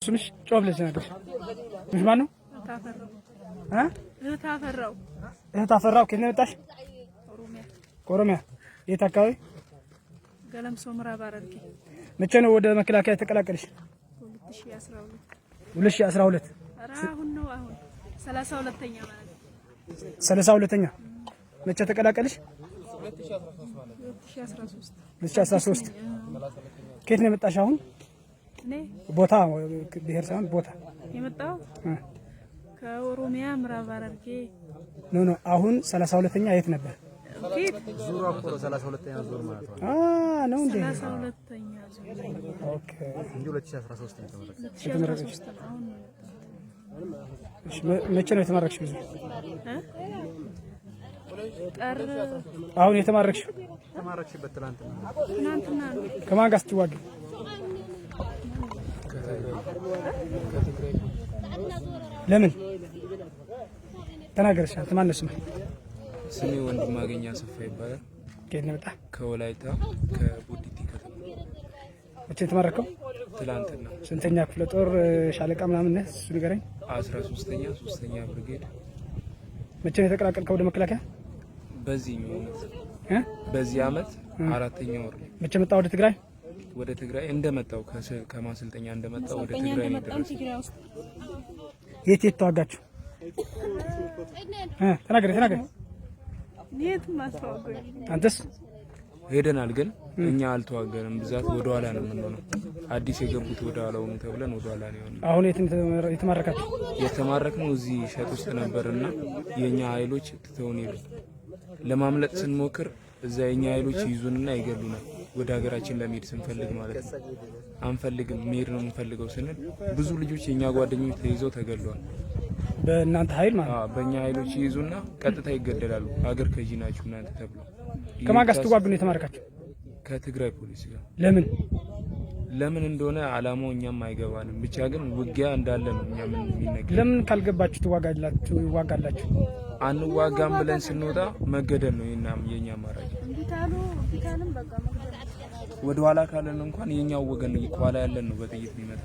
ስምሽ ጮህ ብለሽ ነገር ምንሽ ማን ነው? እህት አፈራው ከኔ መጣሽ? ኦሮሚያ የት አካባቢ? ገለምሶ ምዕራብ ሐረርጌ። መቼ ነው ወደ መከላከያ ተቀላቀልሽ? 2012 አሁን ነው አሁን 32ኛ ማለት ነው። 32ኛ መቼ ተቀላቀልሽ? 2013 ከየት ነው የመጣሽ አሁን? እኔ ቦታ ብሄር ሳይሆን ቦታ የመጣው ከኦሮሚያ ምዕራብ ሐረርጌ ኖ አሁን 32ኛ የት ነበር? ዙር አቆ 32ኛ ዙር ማለት ነው። ነው እንዴ? 32ኛ ዙር ኦኬ። እንዴ 2013 ነው የተመረቀሽ? እሺ መቼ ነው የተመረቅሽ? ብዙ አሁን የተመረቅሽ? ተመረቅሽበት ትናንትና ነው። ከማን ጋር ስትዋጊ? ለምን ተናገርሽ? ተማነስ ነው ስሜ ወንድም ማገኛ ሰፋ ይባላል። ከየት ነው መጣ? ከወላይታ ከቦዲቲ ከተማ። መቼ ተመረቀው? ትላንትና። ስንተኛ ክፍለ ጦር ሻለቃ ምናምን ነህ? እሱ ንገረኝ። 13ኛ 3ኛ ብርጌድ። መቼ ነው የተቀላቀልከው ወደ መከላከያ? በዚህ አመት 4ኛ ወር። መቼ መጣ ወደ ትግራይ? ወደ ትግራይ እንደመጣው ከማሰልጠኛ እንደመጣው ወደ ትግራይ ነው ደረሰ። የት ተዋጋችሁ? ተናገር። የት ማስተዋወቅ? አንተስ? ሄደናል ግን እኛ አልተዋገንም። ብዛት ወደ ኋላ ነው የምንሆነው። አዲስ የገቡት ወደ ኋላ ሆኑ ተብለን ወደ ኋላ ነው የሆነው። አሁን የት የተማረካችሁ? የተማረክነው እዚህ ሸጥ ውስጥ ነበርና የኛ ኃይሎች ትተውን ሄዱ። ለማምለጥ ስንሞክር እዛ የኛ ኃይሎች ይዙንና ይገሉናል። ወደ ሀገራችን ለመሄድ ስንፈልግ ማለት ነው። አንፈልግም መሄድ ነው የምንፈልገው ስንል ብዙ ልጆች የኛ ጓደኞች ተይዘው ተገለዋል። በእናንተ ኃይል ማለት ነው? በእኛ ኃይሎች ይይዙና ቀጥታ ይገደላሉ። ሀገር ከጂ ናችሁ እናንተ ተብሎ። ከማን ጋር ስትዋጉ ነው የተማረካችሁ? ከትግራይ ፖሊስ ጋር። ለምን እንደሆነ አላማው እኛም አይገባንም። ብቻ ግን ውጊያ እንዳለ ነው እኛ ምን የሚነገር። ለምን ካልገባችሁ ይዋጋላችሁ? አንዋጋም ብለን ስንወጣ መገደል ነው የኛ አማራጭ። ቢታሉም በቃ ወደ ኋላ ካለን እንኳን የኛው ወገን ነው፣ ኋላ ያለን ነው በጥይት የሚመጣ